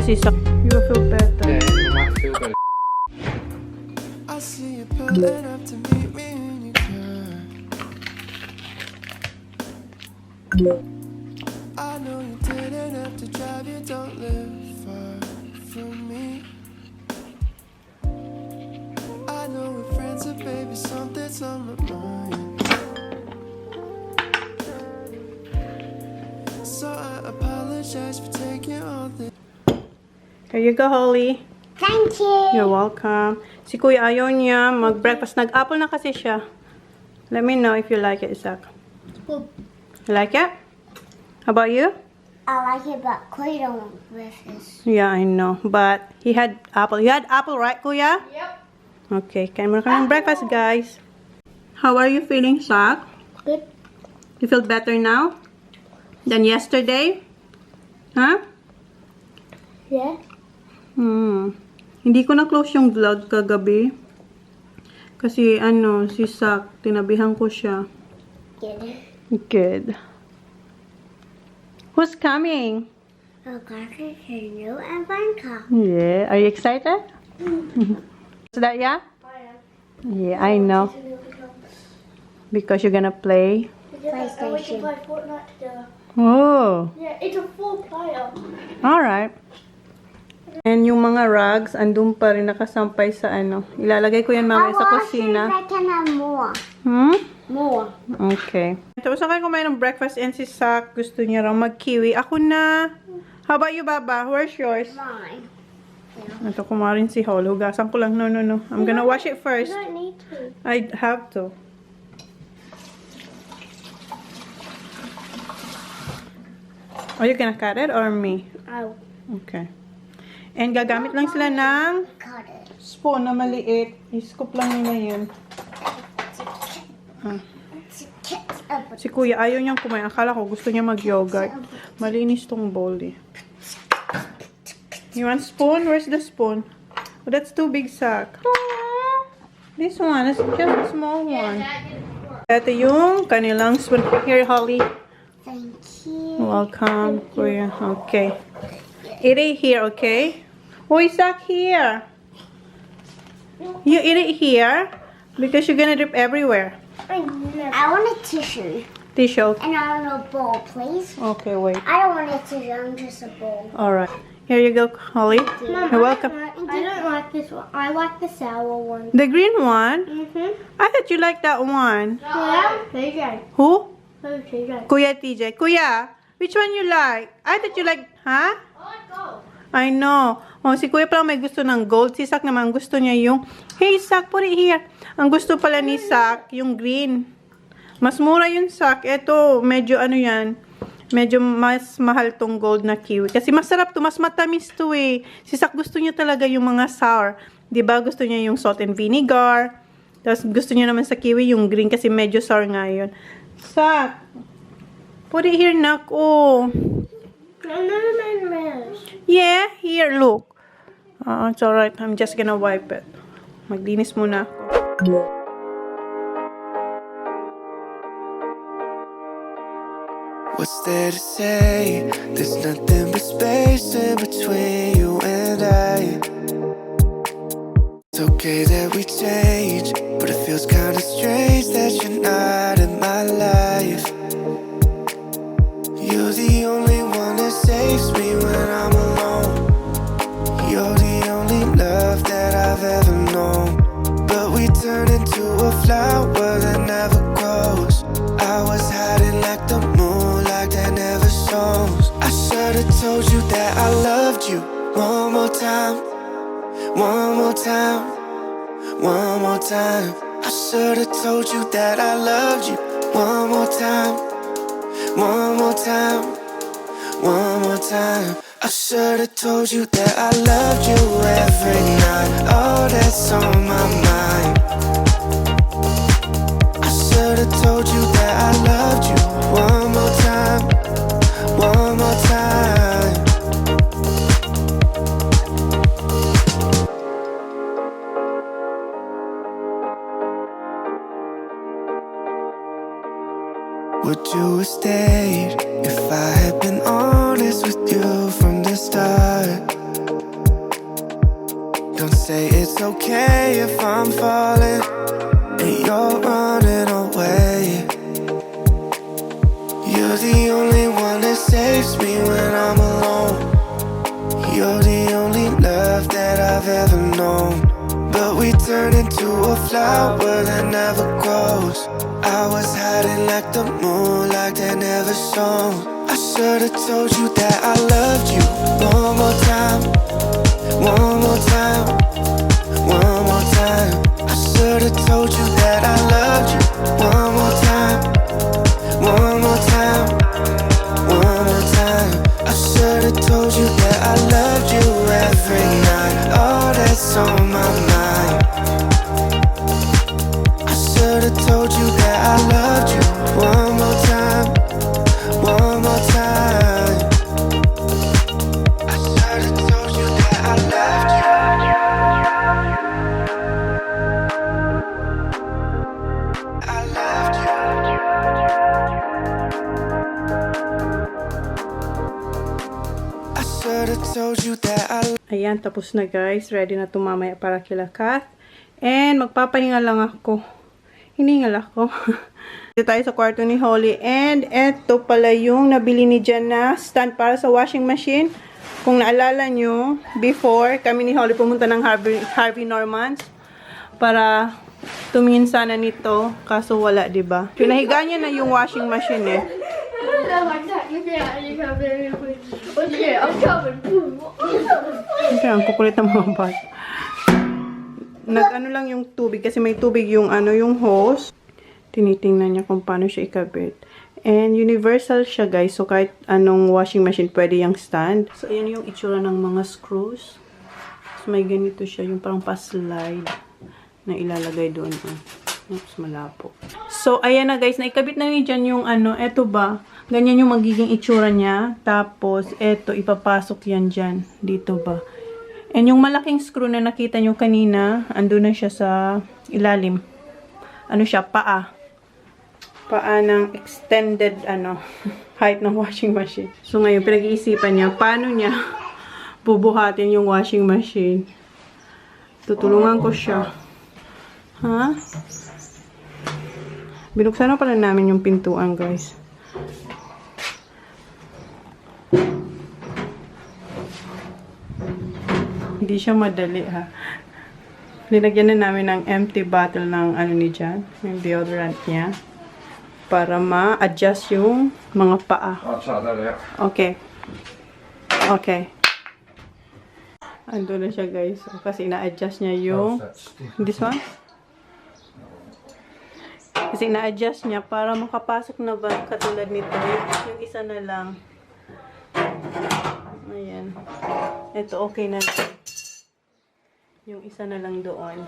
si Sak. You will feel better. Yeah, you might feel better. I see you pulling up to meet me in your car. I know you didn't have to drive, you don't live far from me. I know we're friends, but baby, something's on my mind. So I apologize for taking all this. Here you go, Holly. Thank you. You're welcome. Si Kuya ayaw niya mag-breakfast. Nag-apple na kasi siya. Let me know if you like it, Isaac. You like it? How about you? I like it, but Kuya don't want breakfast. Yeah, I know. But he had apple. You had apple, right, Kuya? Yep. Okay, kain muna kami ng breakfast, guys. How are you feeling, Sak? Good. You feel better now than yesterday? Huh? Yeah. Hindi ko na-close yung vlog kagabi. Kasi, si Sak, tinabihan ko siya. Good. Good. Who's coming? Oh, Carter, Canoe, and Bangkok. Yeah. Are you excited? Is that yeah? Yeah, I know. Because you're gonna play. PlayStation. We can play Fortnite together. Oh. Yeah, it's a 4-player. Alright. And yung mga rugs, andun pa rin nakasampay sa Ilalagay ko yan mamaya sa kusina. I can have more. More. Okay. Tapos na kayo kumain ng breakfast and si Sak gusto niya raw mag-kiwi. Ako na. How about you, Baba? Where's yours? Mine. Ito kumarin si Hol. Hugasan ko lang. No. I'm gonna wash it first. You don't need to. I have to. Are you gonna cut it or me? I'll Okay. And gagamit lang sila ng cut it. spoon na maliit. I-scoop lang nila yun. Si Kuya ayaw niyang kumain. Akala ko gusto niya mag-yogurt. Malinis tong bowl eh. You want spoon? Where's the spoon? Oh, that's too big, Sak. This one is just a small one. Ito yung kanilang spoon. Here, Holly. Thank you. Welcome, Kuya. Okay. Eat it here, okay? Oh, Sak, here. You eat it here because you're gonna drip everywhere. I want a tissue. Tissue. And I want a bowl, please. Okay, wait. I don't want a tissue, I'm just a bowl. Alright. Here you go, Holly. Mom, You're welcome. I don't like this one. I like the sour one. The green one? Mm-hmm. I thought you liked that one. Yeah, TJ. Who? Oh, TJ. Kuya TJ. Kuya, which one you like? I thought you like, huh? I like gold. I know. Oh, si Kuya pala may gusto ng gold. Si Sak naman gusto niya yung, hey, Sak, put it here. Ang gusto pala ni Sak, yung green. Mas mura yung Sak. Ito, medyo yan. Medyo mas mahal tong gold na kiwi. Kasi masarap to, mas matamis to eh. Si Sak gusto niya talaga yung mga sour. Diba? Gusto niya yung salt and vinegar. Tapos gusto niya naman sa kiwi yung green kasi medyo sour nga yun. Sak, put it here, nak. Oh. Yeah, here, look. It's alright. I'm just gonna wipe it. Maglinis muna ako. What's there to say? There's nothing but space in between you and I. It's okay that we change, but it feels kinda strange that you're not in my life. You're the only one that saves me when I'm alone. You're the only love that I've ever known. But we turn into a flower that never grows. I was hiding like the moonlight that never shows. I should've told you that I loved you. One more time, one more time, one more time. I should've told you that I loved you. One more time, one more time, one more time. I should've told you that I loved you every night. Oh, that's on my mind. I should've told you that I loved you. One more time, one more time. Would you have stayed if I had been honest with you from the start? say it's okay if I'm falling and you're running away. You're the only one that saves me when I'm alone. You're the only love that I've ever known. But we turned into a flower that never grows. I was hiding like the moonlight that never shone. I should've told you that I loved you. One more time, one more time, one more time. I should've told you that I loved you. One more time, one more time, one more time. I should've told you that I loved you every night. Oh, that's on my mind. I should've told you that I loved you. One more time, one more time. I should've told you that I loved you. I loved you. I should've told you that I Ayan, tapos na guys. Ready na ito mamaya para kila Kath. And magpapahinga lang ako. Hiningal ako. Dito tayo sa kwarto ni Holly. And eto pala yung nabili ni Jan na stand para sa washing machine. Kung naalala nyo, before kami ni Holly pumunta ng Harvey Normans para tumingin sana nito. Kaso wala, diba? Pinahiga niya na yung washing machine eh. Okay, ang kukulit ng mga bata. Nag-ano lang yung tubig kasi may tubig yung yung hose. Tinitingnan niya kung paano siya ikabit. And universal siya guys. So kahit anong washing machine pwede yung stand. So ayan yung itsura ng mga screws. So may ganito siya yung parang pa-slide na ilalagay doon. Oops, malapo. So ayan na guys, naikabit na rin dyan yung eto ba? Ganyan yung magiging itsura niya. Tapos eto ipapasok yan dyan. Dito ba? And yung malaking screw na nakita nyo kanina, ando na siya sa ilalim. Ano siya? Paa. Paa ng extended, height ng washing machine. So, ngayon, pinag-iisipan niya, paano niya bubuhatin yung washing machine. Tutulungan ko siya. Ha? Binuksan na pala namin yung pintuan, guys. Hindi siya madali, ha. Linagyan na namin ng empty bottle ng ni Jan, yung deodorant niya, para ma-adjust yung mga paa. Okay. Okay. Ando na siya, guys. Kasi ina-adjust niya yung... This one? Kasi ina-adjust niya para makapasok na ba katulad nito. Yung isa na lang. Ayan. Ito, okay na. Yung isa na lang doon.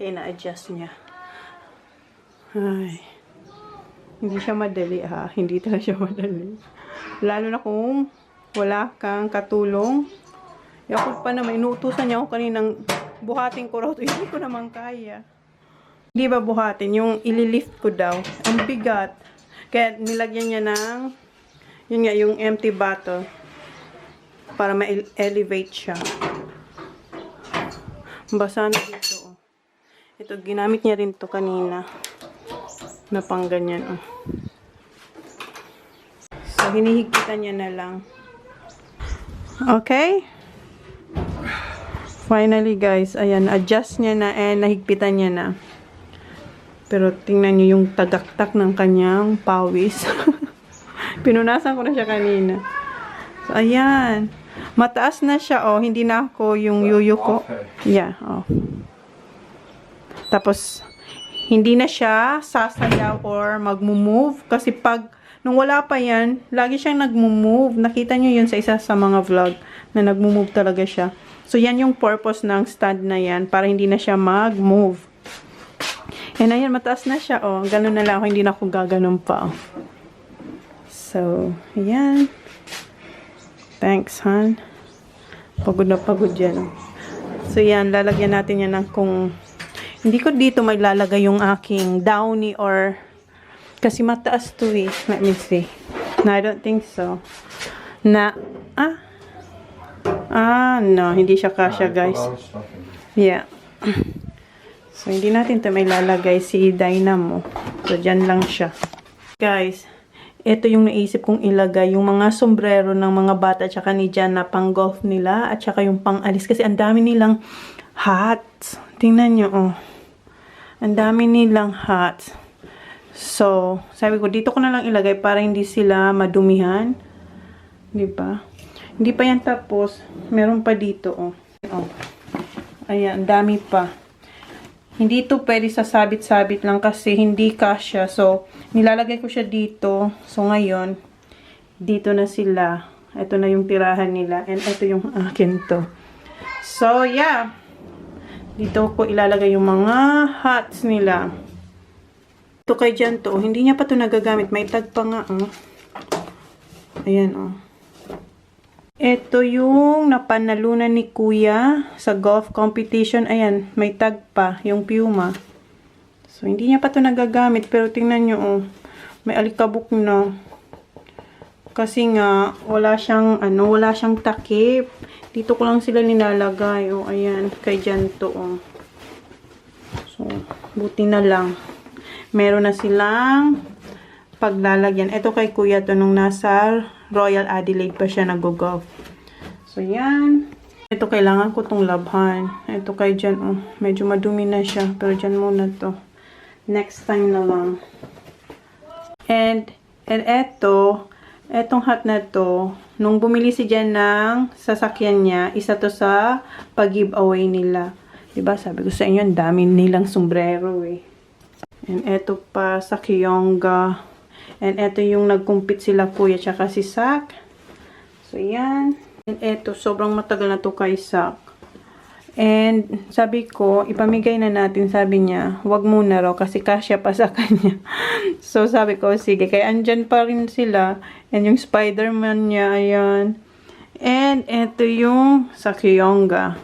Kaya na-adjust niya. Ay. Hindi siya madali ha. Hindi talaga siya madali. Lalo na kung wala kang katulong. Yakot pa naman. Inuutusan niya ako kaninang buhatin ko raw. Hindi ko naman kaya. Hindi ba buhatin? Yung ililift ko daw. Ang bigat. Kaya nilagyan niya ng yun nga, yung empty bottle. Para ma-elevate siya. Basa na dito, oh. Ito, ginamit niya rin to kanina. Na pang ganyan, oh. So, hinihigpitan niya na lang. Okay? Finally, guys, ayan, adjust niya na and nahigpitan niya na. Pero, tingnan niyo yung tagaktak ng kanyang pawis. Pinunasan ko na siya kanina. So, ayan. Mataas na siya, oh. Hindi na ako yung yuyu ko. Yeah, oh. Tapos, hindi na siya sasayaw or magmumove. Kasi pag, nung wala pa yan, lagi siyang nagmumove. Nakita nyo yun sa isa sa mga vlog na nagmumove talaga siya. So, yan yung purpose ng stand na yan. Para hindi na siya mag-move. And ayan, mataas na siya, oh. Ganun na lang ako. Hindi na ako gaganon pa, oh. So, ayan. Thanks, hon. Pagod na pagod yan. So, yan. Lalagyan natin yan ng kung... Hindi ko dito may lalagay yung aking downy or... Kasi mataas to eh. Let me see. No, I don't think so. No. Hindi siya kasya, guys. Yeah. So, hindi natin ito may lalagay si Dynamo. So, dyan lang siya. Guys, ito yung naisip kong ilagay. Yung mga sombrero ng mga bata at saka ni Jan na pang golf nila. At saka yung pang alis. Kasi ang dami nilang hats. Tingnan nyo, oh. Ang dami nilang hats. So, sabi ko, dito ko na lang ilagay para hindi sila madumihan. Diba? Hindi pa yan tapos. Meron pa dito, oh. Oh. Ayan, dami pa. Hindi ito pwede sasabit-sabit lang kasi hindi kasya. So, nilalagay ko siya dito. So, ngayon, dito na sila. Ito na yung tirahan nila. And ito yung akin to. So, yeah. Dito ko ilalagay yung mga hats nila. Ito kay Jan to. Hindi niya pa ito nagagamit. May tag pa nga, oh. Ayan, oh. Ito yung napanalunan ni Kuya sa golf competition. Ayan, may tag pa, yung Puma. So, hindi niya pa ito nagagamit. Pero tingnan nyo, oh, may alikabok na. Kasi nga, wala siyang takip. Dito ko lang sila nilalagay. Oh, ayan, kay Jan to, oh. So, buti na lang. Meron na silang paglalagyan. Ito kay Kuya to nung nasa Royal Adelaide pa siya nag-golf. So, yan. Ito, kailangan ko tong labhan. Ito kay Jan, oh. Medyo madumi na siya. Pero dyan muna to. Next time na lang. And etong hat na to, nung bumili si Jan ng sasakyan niya, isa to sa pag-giveaway nila. Diba? Sabi ko sa inyo, ang dami nilang sombrero, eh. And eto pa sa Kiyonga. And eto yung nagkumpit sila Kuya tsaka si Sak. So, yan. And eto, sobrang matagal na to kay Sak. And sabi ko, ipamigay na natin. Sabi niya, wag muna raw kasi kasya pa sa kanya. So, sabi ko, sige. Kaya andyan pa rin sila. And yung Spider-Man niya, ayan. And eto yung sa Kiyonga.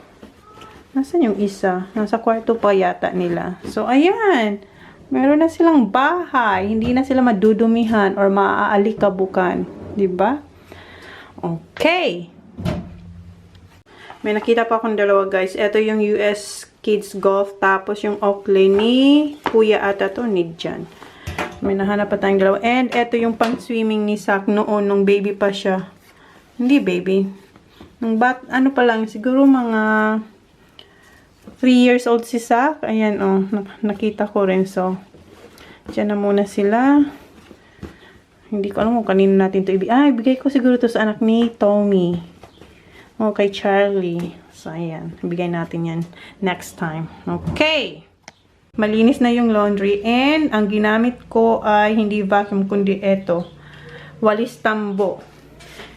Nasaan yung isa? Nasa kwarto pa yata nila. So, ayan. Meron na silang bahay. Hindi na sila madudumihan or maaalikabukan. Diba? Okay. May nakita pa akong dalawa, guys. Ito yung US Kids Golf. Tapos yung Oakley ni Kuya ata to, ni Jan. May nahanap pa tayong dalawa. And ito yung pang-swimming ni Sak noon. Nung baby pa siya. Hindi baby. Nung ano pa lang. Siguro mga 3 years old si Sak. Ayan, oh. Nakita ko rin. So, dyan na muna sila. Hindi ko alam kung kanino natin ito ibigay ko siguro to sa anak ni Tommy. O, kay Charlie. So, ayan. Ibigay natin yan next time. Okay. Malinis na yung laundry. And, ang ginamit ko ay hindi vacuum, kundi ito. Walis tambo.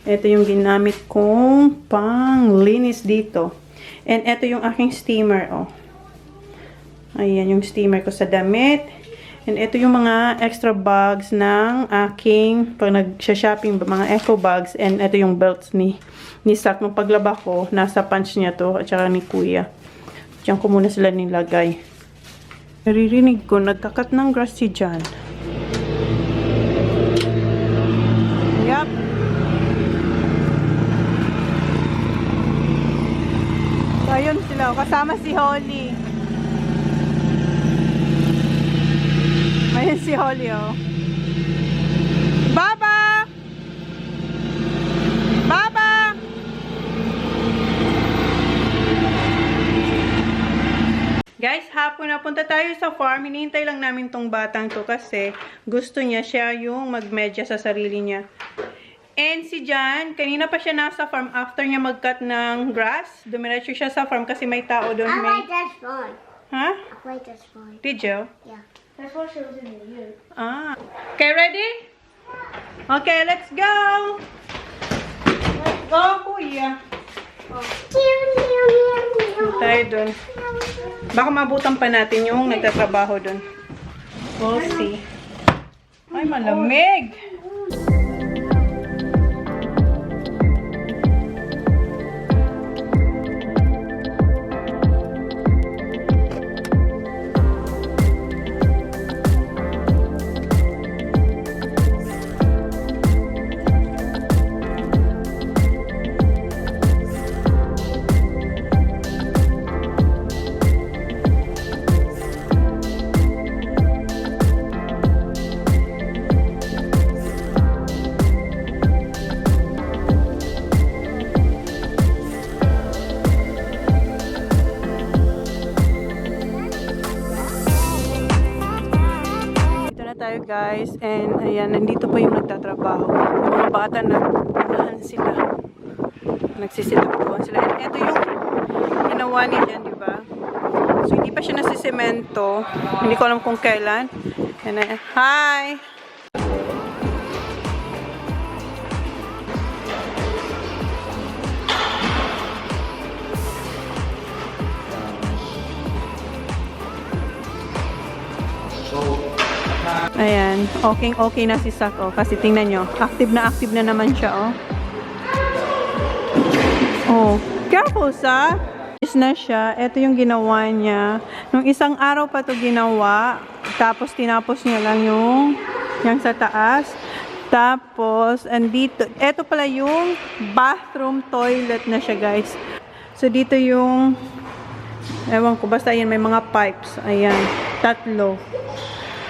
Ito yung ginamit kong pang linis dito. And ito yung aking steamer, oh. Ayan, yung steamer ko sa damit. And ito yung mga extra bags ng aking, pag nag-shopping, mga eco bags. And ito yung belts ni Sak. Nung paglaba ko, nasa punch niya to, at saka ni Kuya. Diyan ko muna sila nilagay. Naririnig ko, nagkakat ng grass si Jan. Yup. Ayun sila, kasama si Holly. Ayun si Holly, oh. Baba! Baba! Guys, hapon na punta tayo sa farm. Hinihintay lang namin tong batang to kasi gusto niya siya yung magmedya sa sarili niya. And si Jan, kanina pa siya nasa farm after niya mag-cut ng grass. Dumiretso siya sa farm kasi may tao doon. I like that one. Huh? I like that one. Did you? Yeah. That's what she was in the U. Ah. Okay, ready? Okay, let's go! Let's go, Kuya. Tayo doon. Baka mabutan pa natin yung nagtatrabaho doon. We'll see. Ay, malamig! na tayo guys. And ayan, nandito pa yung nagtatrabaho. Yung mga bata nagpunahan sila. Nagsisitapuan sila. And ito yung ginawa niya dyan, di ba? So, hindi pa siya nasisemento. Hindi ko alam kung kailan. And hi! Ayan, okay na si Sak, oh. Kasi tingnan nyo, active na naman siya, oh. Oh, careful, Sak. Is na siya. Ito yung ginawa niya. Nung isang araw pa to ginawa, tapos tinapos niya lang yung sa taas. Tapos, andito, ito pala yung bathroom toilet na siya, guys. So, dito yung, ewan ko, basta yan, may mga pipes. Ayan, 3.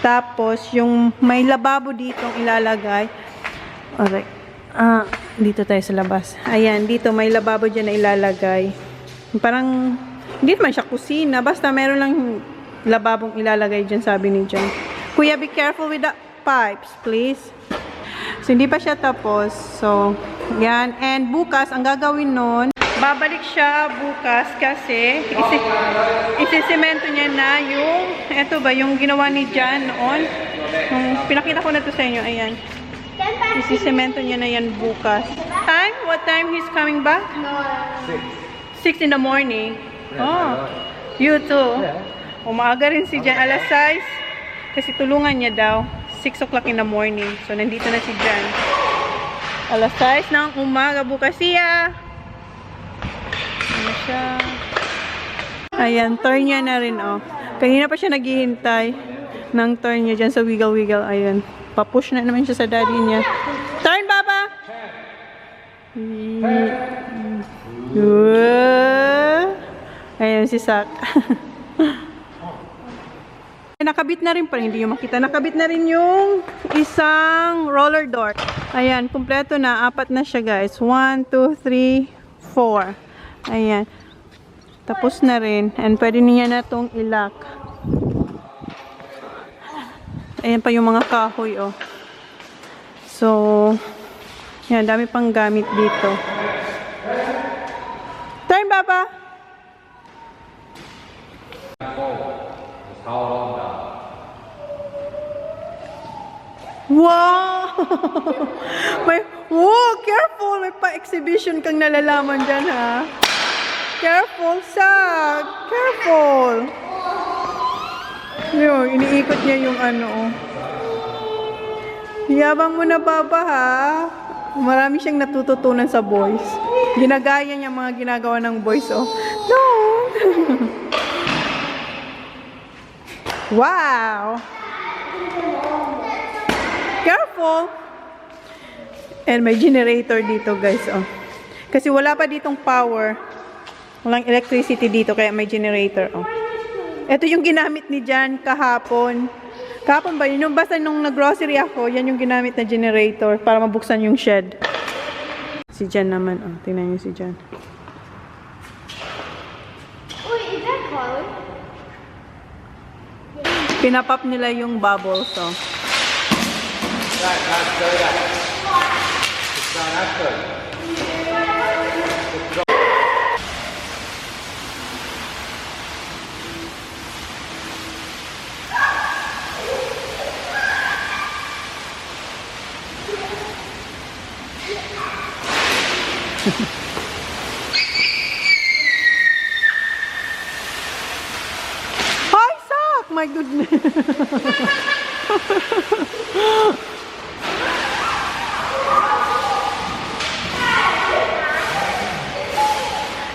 Tapos, yung may lababo dito ilalagay. Alright. Dito tayo sa labas. Ayan, dito may lababo dyan na ilalagay. Parang, hindi naman siya kusina. Basta meron lang lababong ilalagay dyan, sabi ni Jan. Kuya, be careful with the pipes, please. So, hindi pa siya tapos. So, yan. And bukas, ang gagawin nun, babalik siya bukas kasi isisemento niya na yung, eto ba, yung ginawa ni Jan noon. Yung, pinakita ko na to sa inyo, ayan. Isisemento niya na yan bukas. Time? What time he's coming back? 6 in the morning. Oh, you too. Umaga rin si Jan, alas 6. Kasi tulungan niya daw. 6 o'clock in the morning. So, nandito na si Jan. Alas 6 ng umaga bukas siya. Ano siya? Ayan, turn niya na rin, oh. Kanina pa siya naghihintay ng turn niya dyan sa wiggle-wiggle. Ayan. Papush na naman siya sa daddy niya. Turn, Baba! Ayan si Sak. Nakabit na rin pa, hindi yung makita. Nakabit na rin yung isang roller door. Ayan, kumpleto na. 4 na siya, guys. 1, 2, 3, 4. Ayan. Tapos na rin. And pwede niya na itong ilock. Ayan pa yung mga kahoy, oh. So, yan, dami pang gamit dito. Turn, Baba! Wow! Wow, careful! May pa-exhibition kang nalalaman dyan, ha? Careful, Sak! Careful! Yun, iniikot niya yung ano, oh. Yabang mo na, Baba, ha? Marami siyang natututunan sa boys. Ginagaya niya mga ginagawa ng boys, oh. No! Wow! Careful! And may generator dito, guys, oh. Kasi wala pa ditong power. Walang electricity dito, kaya may generator, oh. Ito yung ginamit ni Jan kahapon. Kahapon ba yun? Basta nung nag-grocery ako, yan yung ginamit na generator para mabuksan yung shed. Si Jan naman, oh. Tingnan niyo si Jan. Wait, is that color? Pinapop nila yung bubbles, oh. Hi, Sak! My goodness!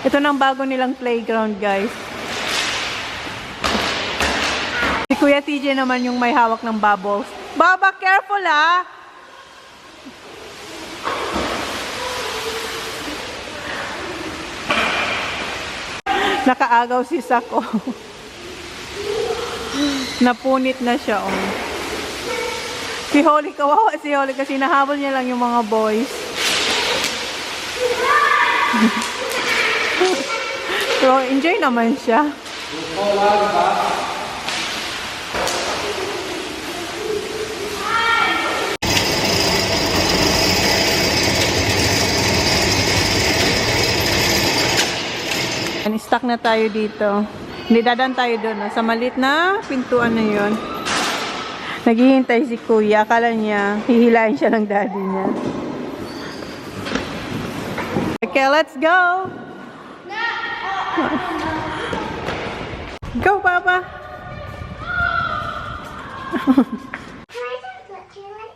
Ito nang bago nilang playground, guys. Si Kuya TJ naman yung may hawak ng bubbles. Baba, careful, ah! Nakaagaw si Sak, oh. Napunit na siya, oh. Si Holly, kawawa si Holly kasi nahabol niya lang yung mga boys. So, enjoy naman siya. stuck na tayo dito. Hindi dadaan tayo doon. Sa malit na pintuan na yun. Naghihintay si kuya. Akala niya, hihilain siya ng daddy niya. Okay, let's go! Go, Papa!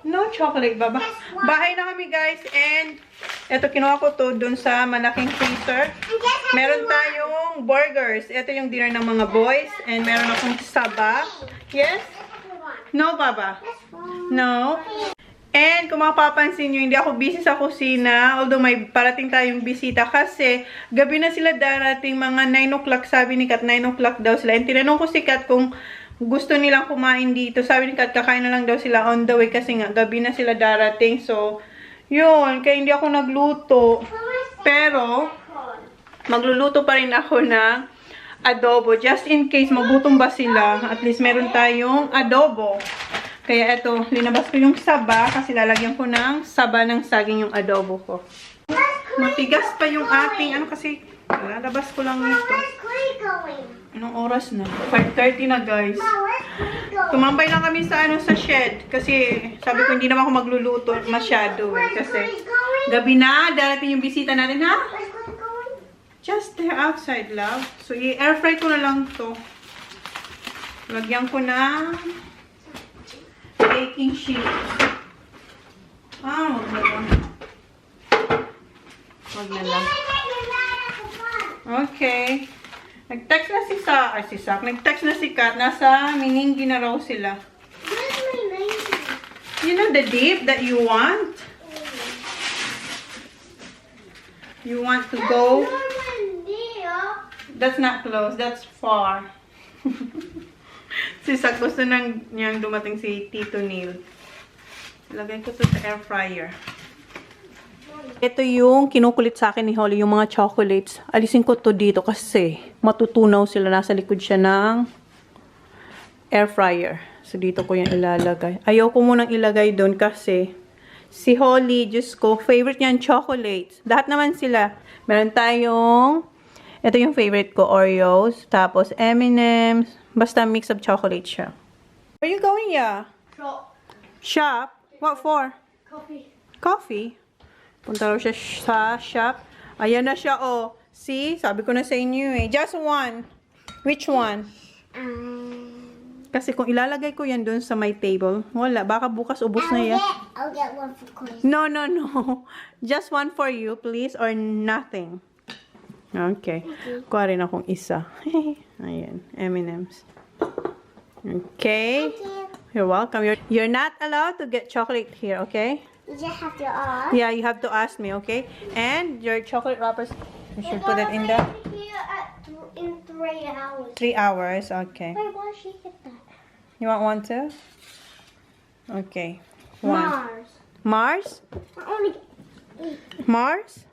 No chocolate, Baba. Bahay na kami, guys. And, eto, kinuha ko to dun sa malaking freezer. Meron tayong burgers. Ito yung dinner ng mga boys. And meron akong saba. Yes? No, Baba. No. And, kung mapapansin nyo, hindi ako busy sa kusina. Although, may parating tayong bisita. Kasi, gabi na sila darating. Mga 9 o'clock, sabi ni Kat. 9 o'clock daw sila. And, tinanong ko si Kat kung gusto nilang kumain dito. Sabi ni Kat, kakain na lang daw sila on the way kasi nga, gabi na sila darating. So, yun. Kaya hindi ako nagluto. Pero, magluluto pa rin ako ng adobo. Just in case, magutom ba sila. At least, meron tayong adobo. Kaya eto, linabas ko yung saba kasi lalagyan ko ng saba ng saging yung adobo ko. Matigas pa yung ating, ano kasi, lalabas ko lang ito. Anong oras na? 5:30 na, guys. Tumambay lang kami sa sa shed kasi sabi ko hindi naman ako magluluto masyado kasi gabi na, darating yung bisita natin, ha? Just there outside, love. So i-air fry ko na lang to. Lagyan ko na baking sheet. Wag na lang. Wag na lang. Okay. Nag-text na si Sak. Nag-text na si Kat. Nasa Mininggi na raw sila. You know the dip that you want? You want to go? That's not close. That's far. Si Sak gusto niyang dumating si Tito Neil. Lagay ko to sa air fryer. Ito yung kinukulit sa akin ni Holly, yung mga chocolates. Alisin ko to dito kasi matutunaw sila. Nasa likod siya ng air fryer. So, dito ko yung ilalagay. Ayoko munang ilagay doon kasi si Holly, Diyos ko, favorite niya ang chocolates. Lahat naman sila. Meron tayong, ito yung favorite ko, Oreos. Tapos, M&M's. Basta mix of chocolate siya. Where are you going, ya? Shop. Shop? What for? Coffee. Coffee? Punta raw siya sa shop. Ayan na siya, oh. See? Sabi ko na sa inyo eh. Just one. Which one? Kasi kung ilalagay ko yan dun sa my table, wala. Baka bukas ubos na yan. I'll get one for Queen. No, no, no. Just one for you, please. Or nothing. Okay. Kuha rin akong isa. Ayan. M&M's. Okay. You're welcome. You're not allowed to get chocolate here, okay? You just have to ask. Yeah, you have to ask me, okay? And your chocolate wrappers, you should put it in there. In 3 hours. 3 hours, okay. Wait, why she get that? You want one too? Okay. One. Mars. Mars? I only Mars?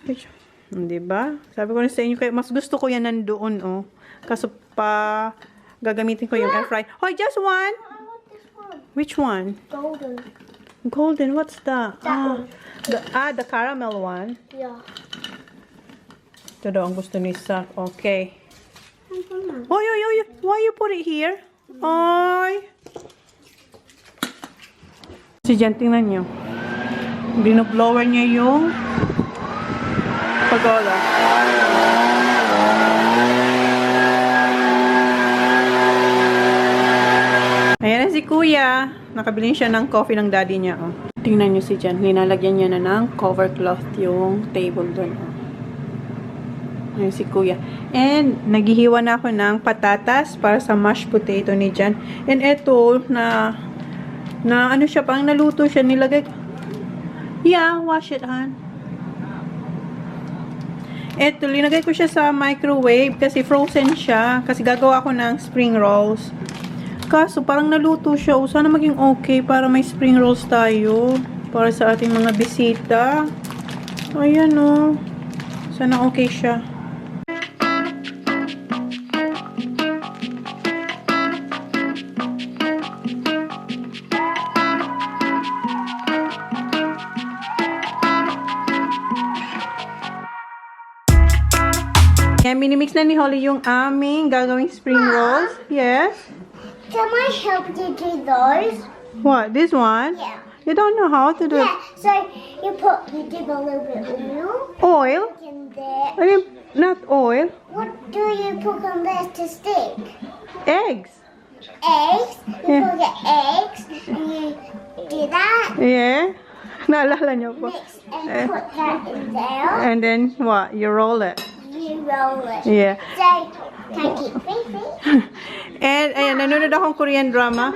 Which? Hindi ba? Sabi ko na sa inyo, kaya mas gusto ko yan nandoon, oh. Kaso pa, gagamitin ko yung air fry. Oh, just one? I want this one. Which one? Golden. Golden, what's that? That one. The caramel one. Yeah. Ito daw ang gusto ni Sak. Okay. Mm-hmm. Oy, oy, oy. Why you put it here? Oy. Si Jen, tingnan nyo. Binoblower niya yung pagoda. Ayan na si Kuya. Nakabili siya ng coffee ng daddy niya. Oh. Tingnan nyo si Jen. Linalagyan niya na ng cover cloth yung table doon. Oh. Ayan si Kuya. And, naghihiwa na ako ng patatas para sa mashed potato ni Jan. And eto, na ano siya, pang naluto siya, nilagay. Yeah, wash it, Han. Eto, linagay ko siya sa microwave kasi frozen siya. Kasi gagawa ako ng spring rolls. Kaso, parang naluto siya. O, sana maging okay para may spring rolls tayo. Para sa ating mga bisita. Ayan, o. Sana okay siya. minimix na ni Holly yung aming gagawing spring rolls. Yes. Can I help you do those? What? This one? Yeah. You don't know how to do Yeah. So you dip a little bit of oil oil? in there. I mean, not oil. What do you put on there to stick? Eggs. Eggs. You Yeah. put the eggs and you do that. Yeah. Naalala niyo po. Mix and put that in there. And then what? You roll it. You roll it. Yeah. So can I keep baby? And ayan, nanonood akong Korean drama.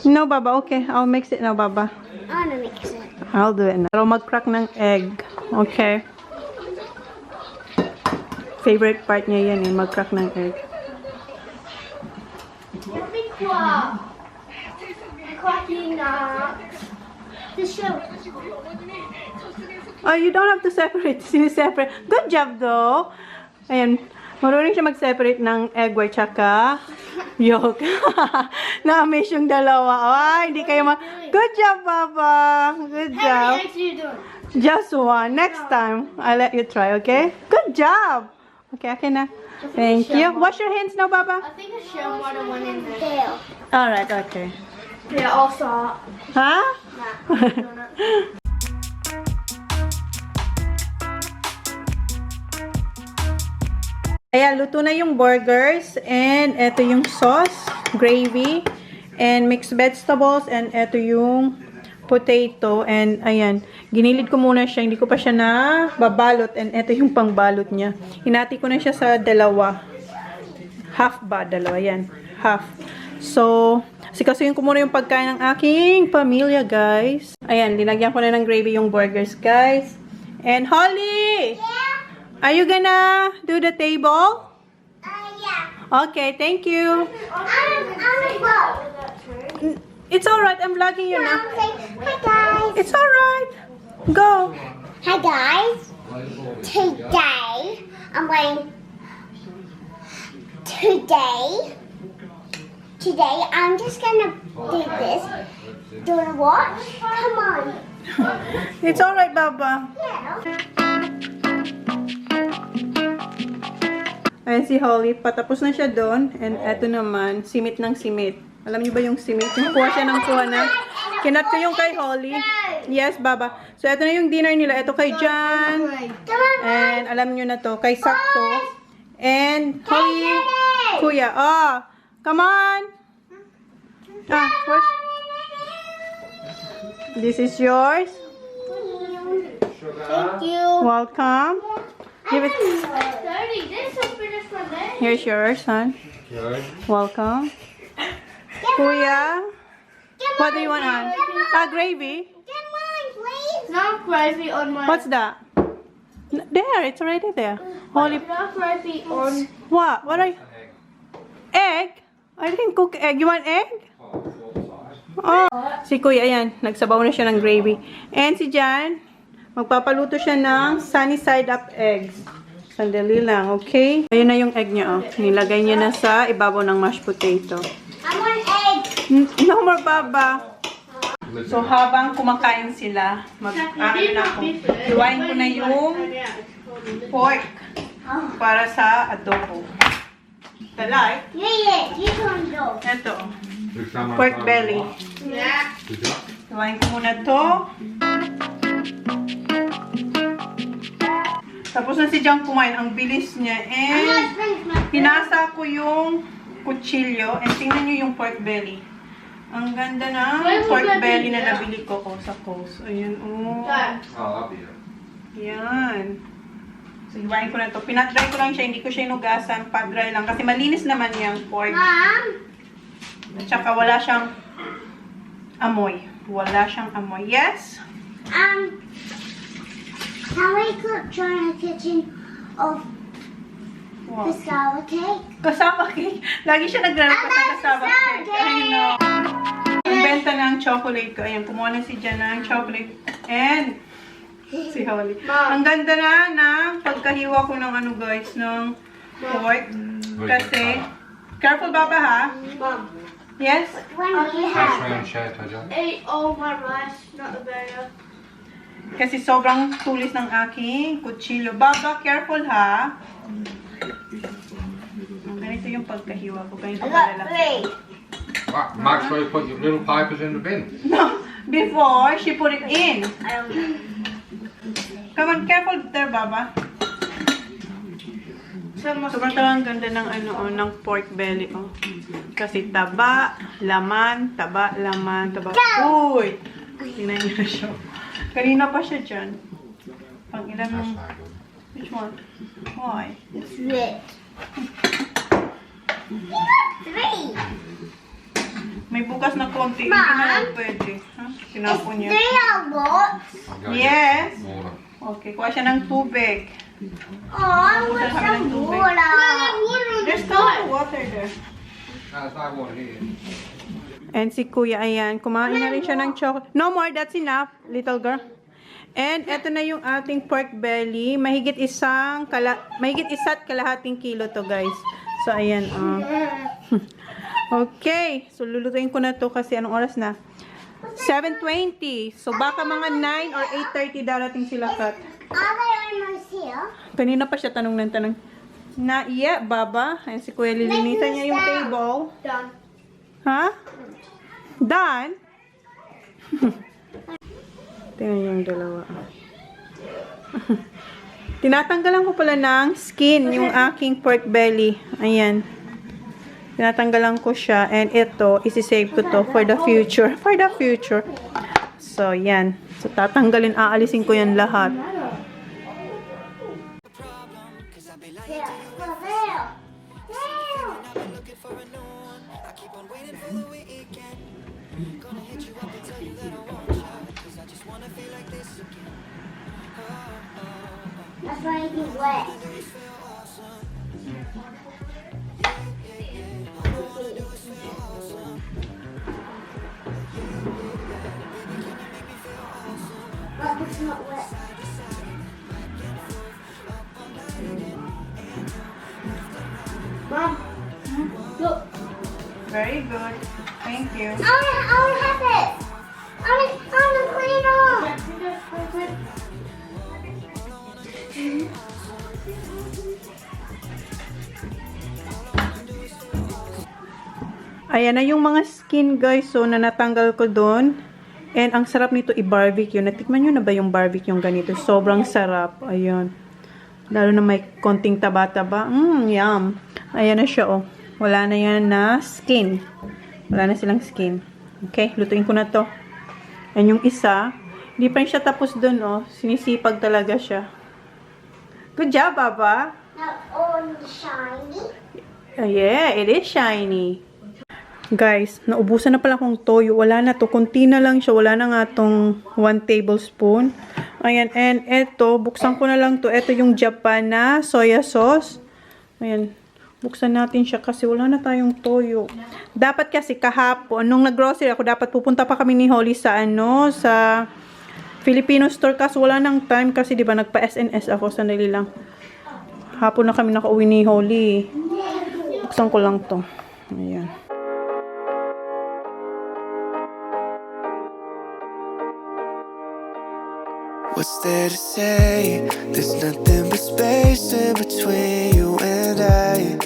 No, Baba. Okay, I'll mix it now, Baba. I wanna mix it. I'll do it now. Pero mag-crack ng egg. Okay. Favorite part niya yan eh, mag-crack ng egg. Oh, you don't have to separate. Sini-separate. Good job, though. Ayan. Marunong siya mag-separate ng egg white tsaka yolk. Na-amaze yung dalawa. Ay, hindi kayo Good job, Papa. Good job. Just one. Next time, I'll let you try, okay? Good job. Okay, okay na. Thank you. Wash your hands now, Papa. I think I share more than one in there. Alright, okay. Yeah, also. Ha? Ayan, luto na yung burgers. And ito yung sauce, gravy, and mixed vegetables. And ito yung potato. And ayan, ginilid ko muna siya. Hindi ko pa siya na babalot. And ito yung pangbalot niya. Hinati ko na siya sa dalawa. Half ba? Dalawa. Yan. Half. So, sikasuhin ko muna yung pagkain ng aking pamilya, guys. Ayan, linagyan ko na ng gravy yung burgers, guys. And Holly! Are you gonna do the table? Yeah. Okay, thank you. I'm It's alright, I'm vlogging you now. Hi guys. It's alright. Go. Hi guys. Today I'm going. Today I'm just gonna do this. Do you wanna watch? Come on. It's alright, Baba. Yeah. Ayan si Holly, patapos na siya doon. And eto naman, simit ng simit. Alam niyo ba yung simit? Yung kuha siya ng kuha na. Kinat ko yung kay Holly. Yes, Baba. So, eto na yung dinner nila. Eto kay Jan. And alam niyo na to, kay Sakto. And Holly, Kuya. Oh, come on. Ah, wash. This is yours. Thank you. Welcome. Give it. Daddy, this is finished for them. Here's yours, son. Welcome. Kuya, what do you want on? Gravy. Get mine, please. Not gravy on my. What's that? There, it's already there. Holy. Not gravy on. What? What are you? Egg? I didn't cook egg. You want egg? Oh. Si Kuya, ayan. Nagsabaw na siya ng gravy. And si Jan, magpapaluto siya ng sunny side up eggs. Sandali lang, okay? Ayun na yung egg niya, oh. Nilagay niya na sa ibabaw ng mashed potato. I want egg. No more, Baba. So, habang kumakain sila, na ako. Iwain ko na yung pork para sa adobo. The light. Yeah, you can go. Ito, pork belly. Yeah. Iwain ko muna to. Tapos na si Jang kumain. Ang bilis niya. And pinasa ko yung kutsilyo. And tingnan nyo yung pork belly. Ang ganda na pork belly na nabili ko sa Coast. Ayan, oh. Yan. So, iwain ko na to. Pinat-dry ko lang siya. Hindi ko siya inugasan. Pa-dry lang. Kasi malinis naman yung pork. Mom. At saka wala siyang amoy. Wala siyang amoy. Yes? Can we cook Chona kitchen of Wow. cassava cake? Kasama cake. Lagi siya nagre-request ng kasama cake. I know. Ang benta ng chocolate ko. Ayan, kumuha na si Jan ng chocolate. And si Holly. Ang ganda na ng pagkahiwa ko ng ano guys, ng pork. Kasi, careful Baba ha. Mom. Yes? When we have ate all my rice, not the burger. Kasi sobrang tulis ng aking kutsilyo. Baba, careful ha. yung pagkahiwa ko. Ganito I got palalaki. 3. What? Max, where you put your little papers in the bin? No, before she put it in. Come on, careful there, Baba. Sobrang talagang ganda ng ng pork belly, oh. Kasi taba, laman, taba, laman, taba. Uy! Tingnan niyo na siya. Kanina pa siya dyan. Pang ilan That's mong... not good. Which one? Why? It's lit. You got 3. May bukas na konti. Ma? Hindi na lang pwede. Huh? Is Sinapon niya. 3 a lot? I'll go Yes. get water. Okay, kuha siya ng tubig. Oh, I want some water. There's no water there. No, there's no water here. And si Kuya, ayan, kumain na rin siya ng chocolate. No more, that's enough, little girl. And eto na yung ating pork belly. Mahigit isa't kalahating kilo to, guys. So, ayan, Okay, so lulutuin ko na to kasi anong oras na? 7:20. So, baka mga 9 or 8:30 darating sila, Kat. Are they almost here? Kanina pa siya tanong ng tanong. Not yet, Baba. Ayan si Kuya, lilinisan niya yung table. Done. Ha? Done? Tingnan niyo yung dalawa. Tinatanggalan ko pala ng skin yung aking pork belly. Ayan. Tinatanggalan ko siya. And ito, isi-save ko to for the future. For the future. So, yan. So, tatanggalin, aalisin ko yan lahat. There. Well, there. There. That's why I get wet. But it's not wet. Mom, look. Very good. Thank you. I wanna have it. I wanna clean up. Ayan na yung mga skin, guys. So, na natanggal ko doon. And ang sarap nito i-barbecue. Natikman nyo na ba yung barbecue yung ganito? Sobrang sarap. Ayan. Lalo na may konting taba-taba. Yum. Ayan na siya, oh. Wala na yan na skin. Wala na silang skin. Okay, lutuin ko na to. And yung isa, hindi pa rin siya tapos doon, oh. Sinisipag talaga siya. Good job, Baba. Now all shiny. Yeah, it is shiny. Guys, naubusan na pala akong toyo. Wala na to. Kunti na lang siya. Wala na nga tong 1 tablespoon. Ayan. And eto, buksan ko na lang to. Eto yung Japan na soya sauce. Ayan. Buksan natin siya kasi wala na tayong toyo. Dapat kasi kahapon, nung nag-grocery ako, dapat pupunta pa kami ni Holly sa sa Filipino store kasi wala nang time kasi 'di ba nagpa-SNS ako, sandali lang. Hapon na kami nakauwi ni Holly. Buksan ko lang 'to. Ayan. What's there to say? There's nothing but space in between you and I.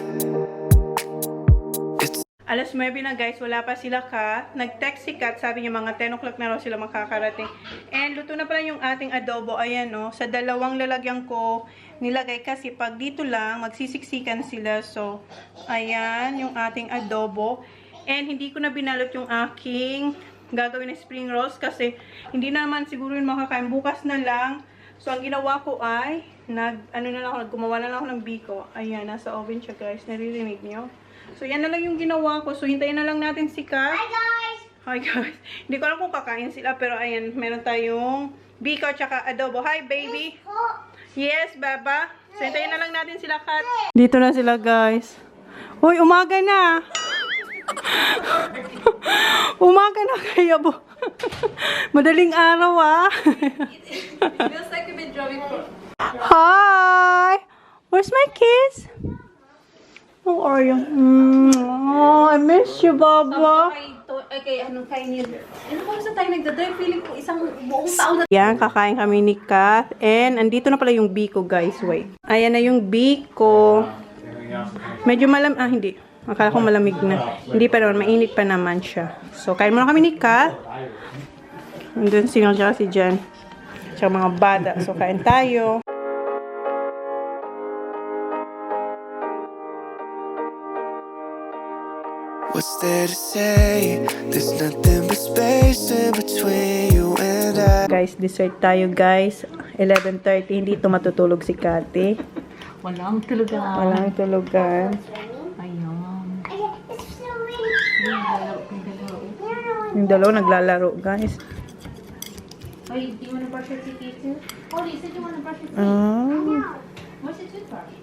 Alas 9 na, guys, wala pa sila, Kat. Nag-text si Kat, sabi niya mga 10 o'clock na raw sila makakarating. And luto na pala yung ating adobo. Ayan, no. Sa dalawang lalagyan ko nilagay kasi pag dito lang, magsisiksikan sila. So, ayan, yung ating adobo. And hindi ko na binalot yung aking gagawin na spring rolls kasi hindi naman siguro yun makakain. Bukas na lang. So, ang ginawa ko ay, gumawa na lang ako ng biko. Ayan, nasa oven siya, guys. Naririnig niyo? So, yan na lang yung ginawa ko. So, hintayin na lang natin si Kat. Hi guys. Hi, guys. Hindi ko alam kung kakain sila. Pero, ayan, meron tayong biko tsaka adobo. Hi, baby. Yes, Baba. So, hintayin na lang natin sila, Kat. Dito na sila, guys. Uy, umaga na. Umaga na kaya po. Madaling araw, ah. Feels like we've been driving for... Hi! Where's my kids? How are you? Oh, I miss you, Baba. Anong kainin? Ano kung saan tayo nagdadrive? Feeling ko isang buong taon na... Yan, kakain kami ni Kath. And, andito na pala yung biko, guys. Wait. Ayan na yung biko. Medyo hindi. Akala ko malamig na. Hindi pa naman, mainit pa naman siya. So, kain muna kami ni Kat. And then, single siya si Jen. Tsaka mga bata. So, kain tayo. What's there to say? There's nothing but space in between you and I. Guys, dessert tayo guys. 11:30. Hindi ito matutulog si Kati. Walang tulugan. Walang tulugan. Ayun. It's so really. Yung dalawa naglalaro guys. Ay, do you want to brush your teeth too? Oh, you said you want to brush your teeth. What's your toothbrush?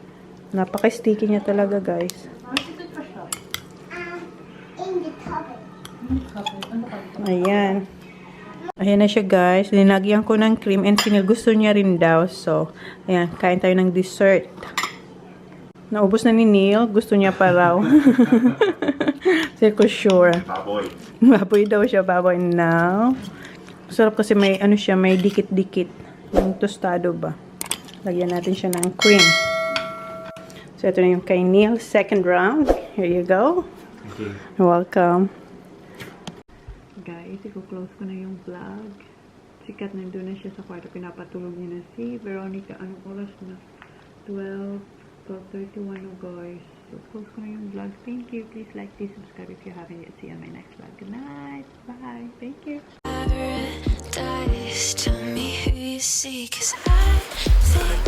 Napaka-sticky niya talaga guys. What's your toothbrush though? In the cupboard. Ayan. Ayan na siya guys. Linagyan ko ng cream and sinil gusto niya rin daw. So, ayan. Kain tayo ng dessert. Naubos na ni Neil. Gusto niya pa raw. Kasi ko sure. Baboy. Baboy daw siya. Baboy now. Sarap kasi may ano siya. May dikit-dikit. Yung tostado ba. Lagyan natin siya ng cream. So, ito na yung kay Neil. Second round. Here you go. Thank you. You're welcome. Guys, i-close ko na yung vlog. Sikat nandun na siya sa kwarto. Pinapatulog niya na si Veronica. Anong oras na? 12:31 na guys. So, close ko na yung vlog. Thank you. Please like, please subscribe if you haven't yet. See you on my next vlog. Good night. Bye. Thank you. Paradise, tell me who you see, 'cause I think